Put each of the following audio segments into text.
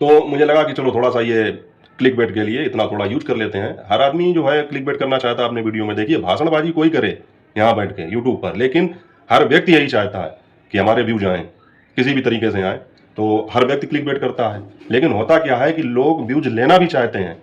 तो मुझे लगा कि चलो थोड़ा-सा ये क्लिक बेट के लिए इतना थोड़ा यूज़ कर लेते हैं। हर आदमी जो है क्लिक बेट करना चाहता है अपने वीडियो में। देखिए भाषणबाज़ी कोई करे यहाँ बैठ के यूट्यूब पर, लेकिन हर व्यक्ति यही चाहता है कि हमारे व्यूज़ आएँ, किसी भी तरीके से आएँ। तो हर व्यक्ति क्लिक बेट करता है। लेकिन होता क्या है कि लोग व्यूज़ लेना भी चाहते हैं,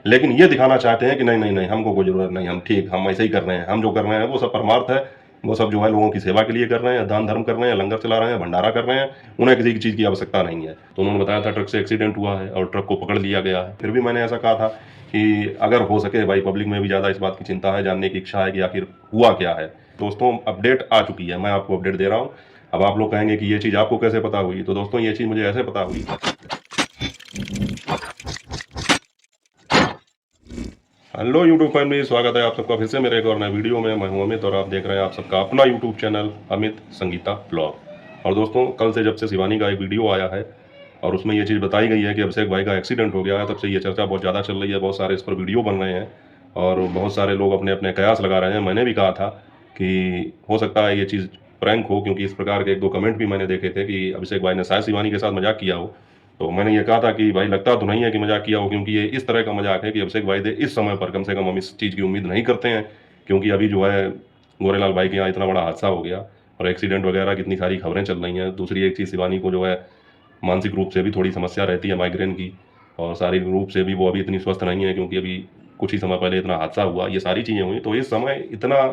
लेकिन ये दिखाना चाहते हैं कि नहीं, नहीं, नहीं, हमको कोई ज़रूरत नहीं, हम ठीक, हम ऐसे ही कर रहे हैं। हम जो कर रहे हैं वो सब परमार्थ है, वो सब जो है लोगों की सेवा के लिए कर रहे हैं, दान धर्म कर रहे हैं, लंगर चला रहे हैं, भंडारा कर रहे हैं, उन्हें किसी की चीज़ की आवश्यकता नहीं है। तो उन्होंने बताया था ट्रक से एक्सीडेंट हुआ है और ट्रक को पकड़ लिया गया है। फिर भी मैंने ऐसा कहा था कि अगर हो सके भाई पब्लिक में भी ज़्यादा इस बात की चिंता है, जानने की इच्छा है कि आखिर हुआ क्या है। दोस्तों अपडेट आ चुकी है, मैं आपको अपडेट दे रहा हूँ। अब आप लोग कहेंगे कि ये चीज़ आपको कैसे पता हुई? तो दोस्तों ये चीज़ मुझे ऐसे पता हुई। हेलो यूट्यूब फैमिली, स्वागत है आप सबका फिर से मेरे एक और नए वीडियो में। मैं हूं अमित और आप देख रहे हैं आप सबका अपना YouTube channel Amit Sangeeta blog. और दोस्तों कल से जब से शिवानी का एक वीडियो आया है और उसमें ये चीज़ बताई गई है कि अभिषेक भाई का एक्सीडेंट हो गया है, तब से ये चर्चा बहुत ज़्यादा चल रही है। बहुत सारे इस पर वीडियो बन रहे हैं और बहुत सारे लोग अपने अपने कयास लगा रहे हैं। मैंने भी कहा था कि हो सकता है ये चीज़ प्रैंक हो, क्योंकि इस प्रकार के एक दो कमेंट भी मैंने देखे थे कि अभिषेक भाई ने शायद शिवानी के साथ मजाक किया हो। तो मैंने ये कहा था कि भाई लगता तो नहीं है कि मजाक किया हो, क्योंकि ये इस तरह का मजाक है कि अभिषेक भाई इस समय पर कम से कम हम इस चीज़ की उम्मीद नहीं करते हैं, क्योंकि अभी जो है गोरेलाल भाई के यहाँ इतना बड़ा हादसा हो गया और एक्सीडेंट वगैरह कितनी सारी खबरें चल रही हैं। दूसरी एक चीज़, शिवानी को जो है मानसिक रूप से भी थोड़ी समस्या रहती है माइग्रेन की, और शारीरिक रूप से भी वो अभी इतनी स्वस्थ नहीं है, क्योंकि अभी कुछ ही समय पहले इतना हादसा हुआ। ये सारी चीज़ें हुई तो इस समय इतना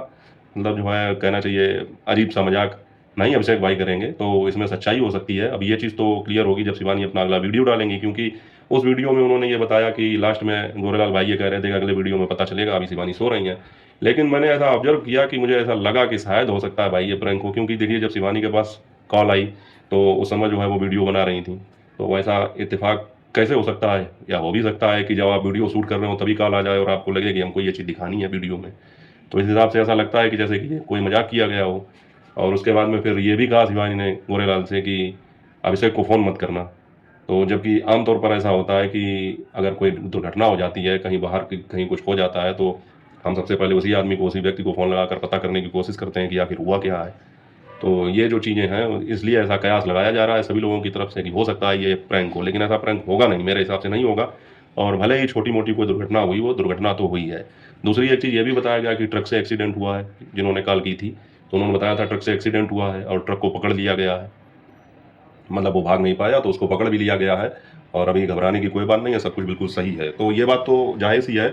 मतलब जो है कहना चाहिए अजीब सा मजाक नहीं अभिषेक भाई करेंगे, तो इसमें सच्चाई हो सकती है। अब ये चीज़ तो क्लियर होगी जब शिवानी अपना अगला वीडियो डालेंगी, क्योंकि उस वीडियो में उन्होंने ये बताया कि लास्ट में गोरेलाल भाई ये कह रहे थे कि अगले वीडियो में पता चलेगा, अभी शिवानी सो रही हैं। लेकिन मैंने ऐसा ऑब्जर्व किया कि मुझे ऐसा लगा कि शायद हो सकता है भाई ये प्रैंक हो, क्योंकि देखिए जब शिवानी के पास कॉल आई तो उस समय जो है वो वीडियो बना रही थी। तो वैसा इत्तेफाक कैसे हो सकता है, या हो भी सकता है कि जब आप वीडियो शूट कर रहे हो तभी कॉल आ जाए और आपको लगे कि हमको ये चीज़ दिखानी है वीडियो में। तो इस हिसाब से ऐसा लगता है कि जैसे कि कोई मजाक किया गया हो। और उसके बाद में फिर ये भी कहा शिवानी ने गोरेलाल से कि अभिषेक को फ़ोन मत करना। तो जबकि आमतौर पर ऐसा होता है कि अगर कोई दुर्घटना हो जाती है, कहीं बाहर कहीं कुछ हो जाता है, तो हम सबसे पहले उसी आदमी को, उसी व्यक्ति को फ़ोन लगाकर पता करने की कोशिश करते हैं कि आखिर हुआ क्या है। तो ये जो चीज़ें हैं इसलिए ऐसा कयास लगाया जा रहा है सभी लोगों की तरफ से कि हो सकता है ये प्रैंक हो, लेकिन ऐसा प्रैंक होगा नहीं, मेरे हिसाब से नहीं होगा। और भले ही छोटी-मोटी कोई दुर्घटना हुई, वो दुर्घटना तो हुई है। दूसरी एक चीज़ ये भी बताया गया कि ट्रक से एक्सीडेंट हुआ है, जिन्होंने कॉल की थी, तो उन्होंने बताया था ट्रक से एक्सीडेंट हुआ है और ट्रक को पकड़ लिया गया है। मतलब वो भाग नहीं पाया तो उसको पकड़ भी लिया गया है और अभी घबराने की कोई बात नहीं है, सब कुछ बिल्कुल सही है। तो ये बात तो जायज़ ही है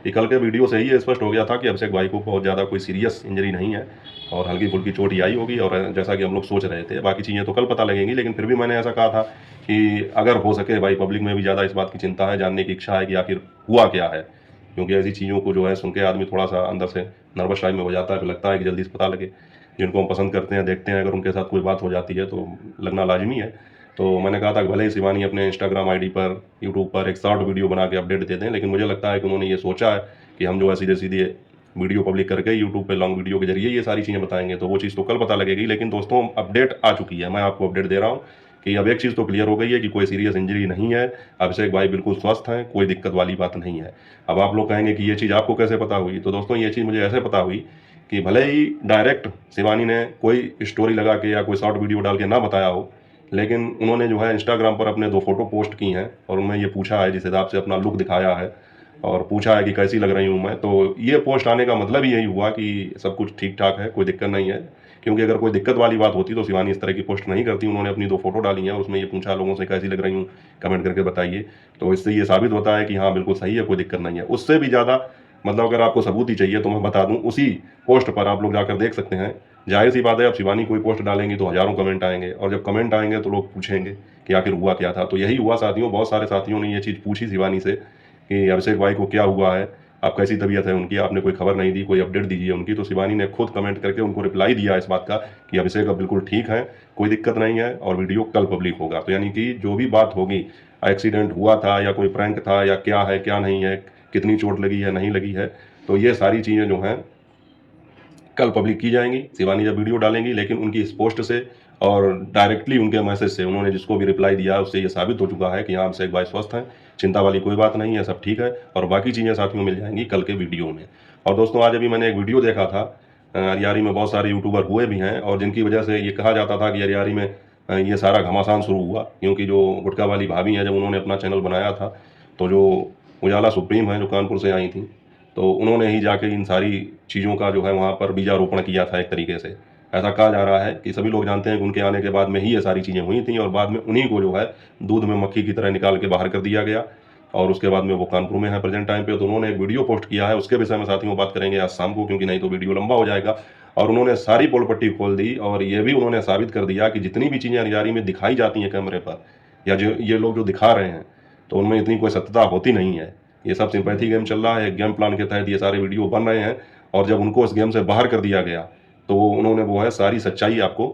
कि कल के वीडियो से ही ये स्पष्ट हो गया था कि अभिषेक भाई को बहुत ज़्यादा कोई सीरियस इंजरी नहीं है और हल्की-फुल्की चोट ही आई होगी, और जैसा कि हम लोग सोच रहे थे। बाकी चीज़ें तो कल पता लगेंगी, लेकिन फिर भी मैंने ऐसा कहा था कि अगर हो सके भाई पब्लिक में भी ज़्यादा इस बात की चिंता है, जानने की इच्छा है कि आखिर हुआ क्या है। क्योंकि ऐसी चीज़ों को जो है सुन के आदमी थोड़ा-सा अंदर से नर्वस टाइप में हो जाता है, फिर लगता है कि जल्दी से पता लगे। जिनको हम पसंद करते हैं, देखते हैं, अगर उनके साथ कोई बात हो जाती है तो लगना लाज़मी है। तो मैंने कहा था कि भले ही शिवानी अपने इंस्टाग्राम आईडी पर, यूट्यूब पर एक शॉर्ट वीडियो बना के अपडेट दे दें, लेकिन मुझे लगता है कि उन्होंने ये सोचा है कि हम जो है सीधे-सीधे वीडियो पब्लिक करके यूट्यूब पे लॉन्ग वीडियो के ज़रिए ये सारी चीज़ें बताएँगे, तो वो चीज़ तो कल पता लगेगी। लेकिन दोस्तों अपडेट आ चुकी है, मैं आपको अपडेट दे रहा हूँ कि अब एक चीज़ तो क्लियर हो गई है कि कोई सीरियस इंजरी नहीं है, अभिषेक भाई बिल्कुल स्वस्थ हैं, कोई दिक्कत वाली बात नहीं है। अब आप लोग कहेंगे कि ये चीज़ आपको कैसे पता हुई? तो दोस्तों ये चीज़ मुझे ऐसे पता हुई कि भले ही डायरेक्ट शिवानी ने कोई स्टोरी लगा के या कोई शॉर्ट वीडियो डाल के ना बताया हो, लेकिन उन्होंने जो है इंस्टाग्राम पर अपने 2 फ़ोटो पोस्ट की हैं और उनमें ये पूछा है, जिस हिसाब से अपना लुक दिखाया है और पूछा है कि कैसी लग रही हूँ मैं। तो ये पोस्ट आने का मतलब ही यही हुआ कि सब कुछ ठीक-ठाक है, कोई दिक्कत नहीं है। क्योंकि अगर कोई दिक्कत वाली बात होती तो शिवानी इस तरह की पोस्ट नहीं करती। उन्होंने अपनी 2 फ़ोटो डाली हैं और उसमें ये पूछा लोगों से कैसी लग रही हूँ, कमेंट करके बताइए। तो इससे ये साबित होता है कि हाँ, बिल्कुल सही है, कोई दिक्कत नहीं है। उससे भी ज़्यादा मतलब अगर आपको सबूत ही चाहिए तो मैं बता दूँ, उसी पोस्ट पर आप लोग जाकर देख सकते हैं। ज़ाहिर-सी बात है, अब शिवानी कोई पोस्ट डालेंगी तो हज़ारों कमेंट आएँगे, और जब कमेंट आएँगे तो लोग पूछेंगे कि आखिर हुआ क्या था। तो यही हुआ साथियों, बहुत सारे साथियों ने ये चीज़ पूछी शिवानी से कि अभिषेक भाई को क्या हुआ है? अब कैसी तबीयत है उनकी? आपने कोई खबर नहीं दी, कोई अपडेट दीजिए उनकी। तो शिवानी ने खुद कमेंट करके उनको रिप्लाई दिया इस बात का कि अभिषेक अब बिल्कुल ठीक हैं, कोई दिक्कत नहीं है और वीडियो कल पब्लिक होगा। तो यानी कि जो भी बात होगी, एक्सीडेंट हुआ था या कोई प्रैंक था या क्या है, क्या नहीं है, कितनी चोट लगी है, नहीं लगी है, तो ये सारी चीज़ें जो हैं कल पब्लिक की जाएँगी, शिवानी जब वीडियो डालेंगी। लेकिन उनकी इस पोस्ट से और डायरेक्टली उनके मैसेज से उन्होंने जिसको भी रिप्लाई दिया, उससे ये साबित हो चुका है कि हाँ, अभिषेक भाई स्वस्थ हैं, चिंता वाली कोई बात नहीं है, सब ठीक है। और बाकी चीज़ें साथियों मिल जाएँगी कल के वीडियो में। और दोस्तों आज अभी मैंने एक वीडियो देखा था, अरियारी में बहुत सारे यूट्यूबर हुए भी हैं और जिनकी वजह से ये कहा जाता था कि अरियारी में ये सारा घमासान शुरू हुआ, क्योंकि जो गुटखा वाली भाभी हैं, जब उन्होंने अपना चैनल बनाया था तो जो उजाला सुप्रीम है जो कानपुर से आई थी, तो उन्होंने ही जाके इन सारी चीज़ों का जो है वहाँ पर बीजारोपण किया था एक तरीके से। ऐसा कहा जा रहा है कि सभी लोग जानते हैं कि उनके आने के बाद में ही ये सारी चीज़ें हुई थी, और बाद में उन्हीं को जो है दूध में मक्खी की तरह निकाल के बाहर कर दिया गया, और उसके बाद में वो कानपुर में है प्रेजेंट टाइम पे। तो उन्होंने एक वीडियो पोस्ट किया है, उसके विषय में साथियों बात करेंगे आज शाम को, क्योंकि नहीं तो वीडियो लंबा हो जाएगा। और उन्होंने सारी पोल पट्टी खोल दी, और ये भी उन्होंने साबित कर दिया कि जितनी भी चीज़ें अनजारी में दिखाई जाती हैं कैमरे पर, या जो ये लोग जो दिखा रहे हैं, तो उनमें इतनी कोई सत्यता होती नहीं है। ये सब सिंपैथी गेम चल रहा है, गेम प्लान के तहत ये सारे वीडियो बन रहे हैं, और जब उनको इस गेम से बाहर कर दिया गया तो उन्होंने वो है सारी सच्चाई आपको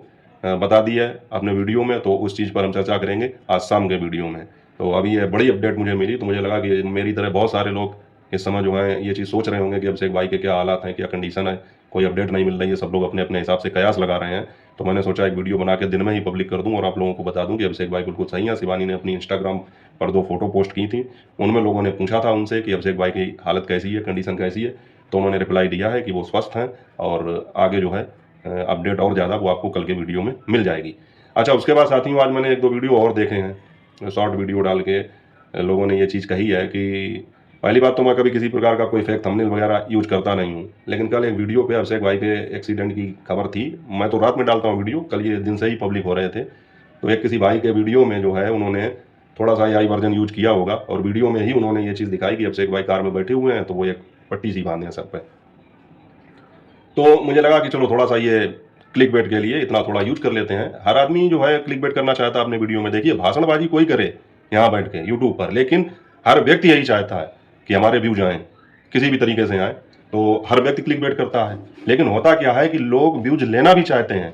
बता दी है अपने वीडियो में। तो उस चीज़ पर हम चर्चा करेंगे आज शाम के वीडियो में। तो अभी ये बड़ी अपडेट मुझे मिली, तो मुझे लगा कि मेरी तरह बहुत सारे लोग इस समय जो है ये चीज़ सोच रहे होंगे कि अभिषेक भाई के क्या हालात हैं, क्या कंडीशन है, कोई अपडेट नहीं मिल रही है, सब लोग अपने अपने हिसाब से कयास लगा रहे हैं। तो मैंने सोचा एक वीडियो बना के दिन में ही पब्लिक कर दूं और आप लोगों को बता दूं कि अभिषेक भाई बिल्कुल सही है। शिवानी ने अपनी इंस्टाग्राम पर 2 फोटो पोस्ट की थी, उनमें लोगों ने पूछा था उनसे कि अभिषेक भाई की हालत कैसी है, कंडीशन कैसी है, तो उन्होंने रिप्लाई दिया है कि वो स्वस्थ हैं, और आगे जो है अपडेट और ज़्यादा वो आपको कल के वीडियो में मिल जाएगी। अच्छा, उसके बाद साथियों आज मैंने 1-2 वीडियो और देखे हैं, शॉर्ट वीडियो डाल के लोगों ने ये चीज़ कही है कि पहली बात तो मैं कभी किसी प्रकार का कोई फेक थंबनेल वगैरह यूज करता नहीं हूँ, लेकिन कल एक वीडियो पे अभिषेक भाई के एक्सीडेंट की खबर थी। मैं तो रात में डालता हूँ वीडियो, कल ये दिन से ही पब्लिक हो रहे थे। तो एक किसी भाई के वीडियो में जो है उन्होंने थोड़ा सा AI वर्जन यूज किया होगा, और वीडियो में ही उन्होंने ये चीज़ दिखाई कि अभिषेक भाई कार में बैठे हुए हैं, तो वो एक पट्टी सी बांधे हैं सर पे। तो मुझे लगा कि चलो थोड़ा सा ये क्लिक बेट के लिए इतना थोड़ा यूज कर लेते हैं। हर आदमी जो है क्लिक बेट करना चाहता है अपने वीडियो में। देखिए, भाषणबाजी कोई करे यहाँ बैठ के यूट्यूब पर, लेकिन हर व्यक्ति यही चाहता है कि हमारे व्यूज आएँ, किसी भी तरीके से आएँ। तो हर व्यक्ति क्लिक बेट करता है, लेकिन होता क्या है कि लोग व्यूज लेना भी चाहते हैं,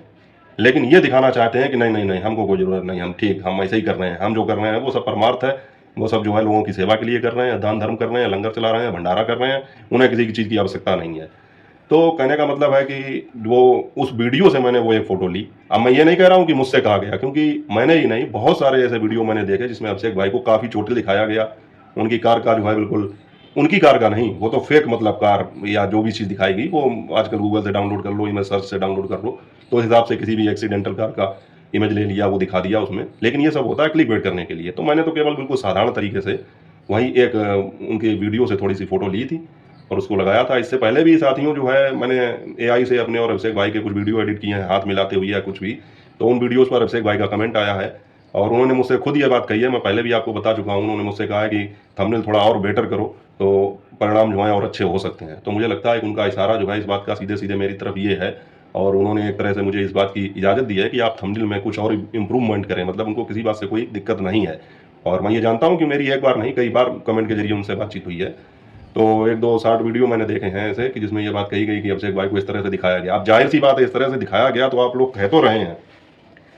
लेकिन ये दिखाना चाहते हैं कि नहीं नहीं नहीं, हमको कोई ज़रूरत नहीं, हम ठीक, हम ऐसे ही कर रहे हैं, हम जो कर रहे हैं वो सब परमार्थ है, वो सब जो है लोगों की सेवा के लिए कर रहे हैं, दान धर्म कर रहे हैं, लंगर चला रहे हैं, भंडारा कर रहे हैं, उन्हें किसी की चीज़ की आवश्यकता नहीं है। तो कहने का मतलब है कि वो उस वीडियो से मैंने वो एक फ़ोटो ली। अब मैं ये नहीं कह रहा हूँ कि मुझसे कहा गया, क्योंकि मैंने ही नहीं, बहुत सारे ऐसे वीडियो मैंने देखे जिसमें अभिषेक भाई को काफ़ी चोटिल दिखाया गया। उनकी कार का जो है बिल्कुल उनकी कार का नहीं, वो तो फेक मतलब कार या जो भी चीज़ दिखाई गई वो आजकल गूगल से डाउनलोड कर लो, इमेज सर्च से डाउनलोड कर लो, तो उस हिसाब से किसी भी एक्सीडेंटल कार का इमेज ले लिया, वो दिखा दिया उसमें। लेकिन ये सब होता है क्लिक बेट करने के लिए। तो मैंने तो केवल बिल्कुल साधारण तरीके से वही एक उनके वीडियो से थोड़ी सी फ़ोटो ली थी और उसको लगाया था। इससे पहले भी साथियों जो है मैंने AI से अपने और अभिषेक भाई के कुछ वीडियो एडिट किए हैं, हाथ मिलाते हुए या कुछ भी। तो उन वीडियोज़ पर अभिषेक भाई का कमेंट आया है, और उन्होंने मुझसे खुद ये बात कही है, मैं पहले भी आपको बता चुका हूँ। उन्होंने मुझसे कहा है कि थंबनेल थोड़ा और बेटर करो, तो परिणाम जो है और अच्छे हो सकते हैं। तो मुझे लगता है कि उनका इशारा जो है इस बात का सीधे सीधे मेरी तरफ ये है, और उन्होंने एक तरह से मुझे इस बात की इजाज़त दी है कि आप थंबनेल में कुछ और इम्प्रूवमेंट करें। मतलब उनको किसी बात से कोई दिक्कत नहीं है, और मैं ये जानता हूँ कि मेरी एक बार नहीं कई बार कमेंट के जरिए उनसे बातचीत हुई है। तो 1-2 शॉर्ट वीडियो मैंने देखे हैं ऐसे कि जिसमें ये बात कही गई कि अभिषेक भाई को इस तरह से दिखाया गया। अब जाहिर सी बात है, इस तरह से दिखाया गया तो आप लोग कह तो रहे हैं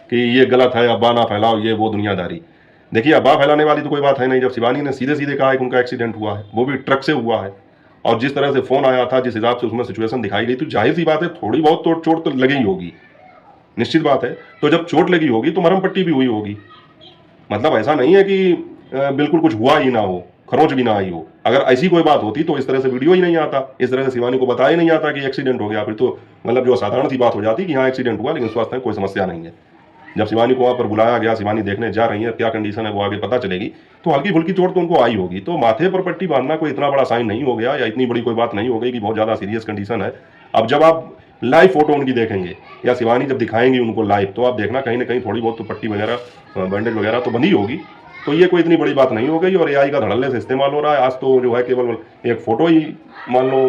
कि ये गलत है, अफवाह ना फैलाओ, ये वो दुनियादारी। देखिए, अफवाह फैलाने वाली तो कोई बात है नहीं। जब शिवानी ने सीधे सीधे कहा है कि उनका एक्सीडेंट हुआ है, वो भी ट्रक से हुआ है, और जिस तरह से फ़ोन आया था, जिस हिसाब से उसमें सिचुएशन दिखाई गई, तो जाहिर सी बात है थोड़ी बहुत तो चोट तो लगी ही होगी, निश्चित बात है। तो जब चोट लगी होगी तो मरहम पट्टी भी हुई होगी। मतलब ऐसा नहीं है कि बिल्कुल कुछ हुआ ही ना हो, खरोंच भी ना आई हो। अगर ऐसी कोई बात होती तो इस तरह से वीडियो ही नहीं आता, इस तरह से शिवानी को बताया ही नहीं आता कि एक्सीडेंट हो गया। फिर तो मतलब जो साधारण सी बात हो जाती कि हाँ एक्सीडेंट हुआ, लेकिन स्वास्थ्य में कोई समस्या नहीं है। जब शिवानी को वहाँ पर बुलाया गया, शिवानी देखने जा रही है, क्या कंडीशन है वो आगे पता चलेगी, तो हल्की फुल्की चोट तो उनको आई होगी। तो माथे पर पट्टी बांधना कोई इतना बड़ा साइन नहीं हो गया, या इतनी बड़ी कोई बात नहीं हो गई कि बहुत ज़्यादा सीरियस कंडीशन है। अब जब आप लाइव फोटो उनकी देखेंगे, या शिवानी जब दिखाएंगी उनको लाइव, तो आप देखना कहीं ना कहीं थोड़ी बहुत तो पट्टी वगैरह बैंडेज वगैरह तो बंधी होगी। तो ये कोई इतनी बड़ी बात नहीं हो गई, और AI का धड़ल्ले से इस्तेमाल हो रहा है। आज तो जो है केवल एक फ़ोटो ही मान लो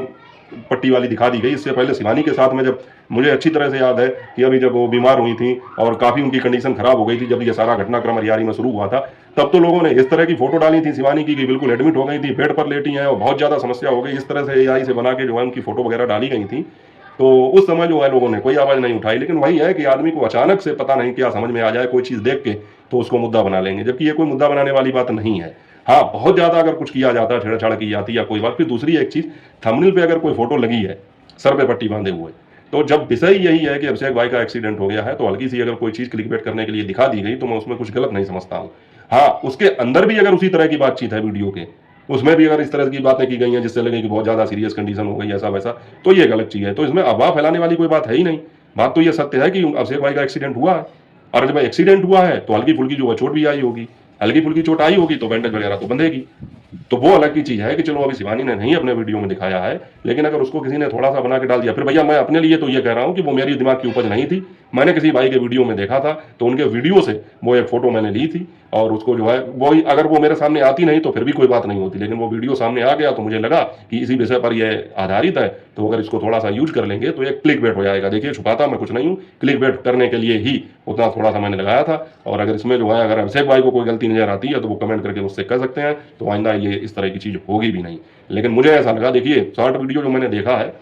पट्टी वाली दिखा दी गई। इससे पहले शिवानी के साथ में, जब मुझे अच्छी तरह से याद है कि अभी जब वो बीमार हुई थी और काफ़ी उनकी कंडीशन खराब हो गई थी, जब ये सारा घटनाक्रम अरियारी में शुरू हुआ था, तब तो लोगों ने इस तरह की फ़ोटो डाली थी शिवानी की कि बिल्कुल एडमिट हो गई थी, बेड पर लेटी हैं और बहुत ज़्यादा समस्या हो गई। इस तरह से AI से बना के जो है उनकी फ़ोटो वगैरह डाली गई थी। तो उस समय जो है लोगों ने कोई आवाज़ नहीं उठाई। लेकिन वही है कि आदमी को अचानक से पता नहीं क्या समझ में आ जाए कोई चीज़ देख के, तो उसको मुद्दा बना लेंगे, जबकि ये कोई मुद्दा बनाने वाली बात नहीं है। हाँ, बहुत ज़्यादा अगर कुछ किया जाता है, छेड़छाड़ की जाती है या कोई बात। फिर दूसरी एक चीज़, थंबनेल पे अगर कोई फोटो लगी है सर पे पट्टी बांधे हुए, तो जब विषय यही है कि अभिषेक भाई का एक्सीडेंट हो गया है, तो हल्की सी अगर कोई चीज़ क्लिकबेट करने के लिए दिखा दी गई, तो मैं उसमें कुछ गलत नहीं समझता हूँ। हाँ, उसके अंदर भी अगर उसी तरह की बातचीत है वीडियो के, उसमें भी अगर इस तरह की बातें की गई हैं जिससे लगे कि बहुत ज़्यादा सीरियस कंडीशन हो गई ऐसा वैसा, तो ये गलत चीज़ है। तो इसमें अफवाह फैलाने वाली कोई बात है ही नहीं। बात तो ये सत्य है कि अभिषेक भाई का एक्सीडेंट हुआ है, और जब एक्सीडेंट हुआ है तो हल्की फुल्की जो है चोट भी आई होगी, हल्की फुल्की चोट आई होगी तो बैंडेज वगैरह तो बंधेगी। तो वो अलग की चीज़ है कि चलो अभी शिवानी ने नहीं अपने वीडियो में दिखाया है, लेकिन अगर उसको किसी ने थोड़ा सा बना के डाल दिया, फिर भैया मैं अपने लिए तो ये कह रहा हूँ कि वो मेरी दिमाग की उपज नहीं थी। मैंने किसी भाई के वीडियो में देखा था तो उनके वीडियो से वो एक फोटो मैंने ली थी और उसको जो है वो अगर वो मेरे सामने आती नहीं तो फिर भी कोई बात नहीं होती, लेकिन वो वीडियो सामने आ गया तो मुझे लगा कि इसी विषय पर ये आधारित है, तो अगर इसको थोड़ा सा यूज कर लेंगे तो एक क्लिक बेट हो जाएगा। देखिए छुपाता मैं कुछ नहीं हूँ, क्लिक बेट करने के लिए ही उतना थोड़ा सा मैंने लगाया था। और अगर इसमें जो है अगर अभिषेक भाई को कोई गलती नजर आती है तो वो कमेंट करके मुझसे कह सकते हैं, तो आइंदा ये इस तरह की चीज़ होगी भी नहीं। लेकिन मुझे ऐसा लगा, देखिए शॉर्ट वीडियो जो मैंने देखा है,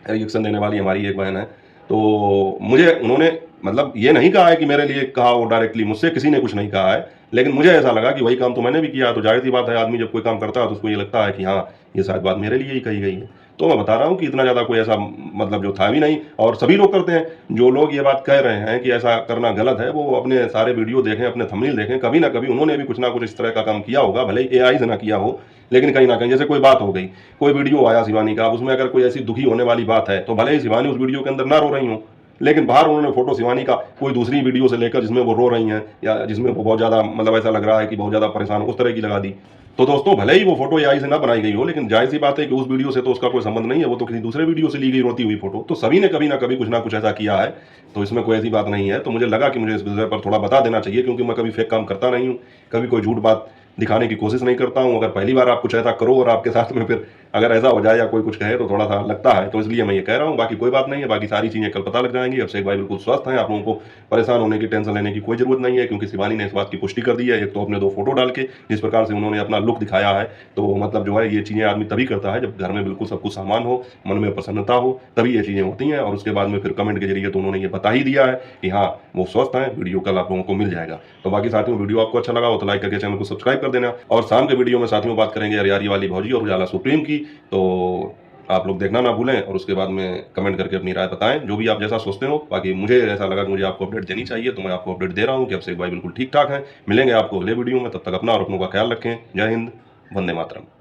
रिएक्शन देने वाली हमारी एक बहन है, तो मुझे उन्होंने मतलब ये नहीं कहा है कि मेरे लिए कहा हो डायरेक्टली, मुझसे किसी ने कुछ नहीं कहा है, लेकिन मुझे ऐसा लगा कि वही काम तो मैंने भी किया, तो जाहिर सी बात है आदमी जब कोई काम करता है तो उसको ये लगता है कि हाँ ये शायद बात मेरे लिए ही कही गई है। तो मैं बता रहा हूँ कि इतना ज़्यादा कोई ऐसा मतलब जो था भी नहीं, और सभी लोग करते हैं। जो लोग ये बात कह रहे हैं कि ऐसा करना गलत है, वो अपने सारे वीडियो देखें, अपने थंबनेल देखें, कभी ना कभी उन्होंने भी कुछ ना कुछ इस तरह का काम किया होगा, भले ही एआई से ना किया हो, लेकिन कहीं ना कहीं जैसे कोई बात हो गई, कोई वीडियो आया शिवानी का, उसमें अगर कोई ऐसी दुखी होने वाली बात है तो भले ही शिवानी उस वीडियो के अंदर ना रो रही हो, लेकिन बाहर उन्होंने फोटो शिवानी का कोई दूसरी वीडियो से लेकर जिसमें वो रो रही हैं या जिसमें वो बहुत ज़्यादा मतलब ऐसा लग रहा है कि बहुत ज़्यादा परेशान हो, उस तरह की लगा दी। तो दोस्तों भले ही वो फोटो एआई से ना बनाई गई हो, लेकिन जाहिर सी बात है कि उस वीडियो से तो उसका कोई संबंध नहीं है, वो तो किसी दूसरे वीडियो से ली गई रोती हुई फोटो। तो सभी ने कभी ना कभी कुछ ना कुछ ऐसा किया है, तो इसमें कोई ऐसी बात नहीं है। तो मुझे लगा कि मुझे इस विषय पर थोड़ा बता देना चाहिए, क्योंकि मैं कभी फेक काम करता नहीं हूँ, कभी कोई झूठ बात दिखाने की कोशिश नहीं करता हूँ। अगर पहली बार आप कुछ ऐसा करो और आपके साथ में फिर अगर ऐसा हो जाए या कोई कुछ कहे तो थोड़ा सा लगता है, तो इसलिए मैं ये कह रहा हूँ। बाकी कोई बात नहीं है, बाकी सारी चीज़ें कल पता लग जाएंगी। अभिषेक भाई बिल्कुल स्वस्थ हैं, आप लोगों को परेशान होने की, टेंशन लेने की कोई जरूरत नहीं है, क्योंकि शिवानी ने इस बात की पुष्टि कर दी है। एक तो अपने 2 फोटो डाल के जिस प्रकार से उन्होंने अपना लुक दिखाया है, तो मतलब जो है ये चीज़ें आदमी तभी करता है जब घर में बिल्कुल सब कुछ सामान हो, मन में प्रसन्नता हो, तभी ये चीज़ें होती हैं। और उसके बाद में फिर कमेंट के जरिए तो उन्होंने ये बता ही दिया है कि हाँ वो स्वस्थ हैं। वीडियो कल आप लोगों को मिल जाएगा। तो बाकी साथियों वीडियो आपको अच्छा लगा हो तो लाइक करके चैनल को सब्सक्राइब कर देना। और शाम के वीडियो में साथियों बात करेंगे अरियारी वाली भौजी और उजाला सुप्रीम की, तो आप लोग देखना ना भूलें। और उसके बाद में कमेंट करके अपनी राय बताएं, जो भी आप जैसा सोचते हो। बाकी मुझे ऐसा लगा कि मुझे आपको अपडेट देनी चाहिए, तो मैं आपको अपडेट दे रहा हूँ कि अभिषेक भाई बिल्कुल ठीक ठाक हैं। मिलेंगे आपको अगले वीडियो में, तब तक अपना और अपनों का ख्याल रखें। जय हिंद, वंदे मातरम।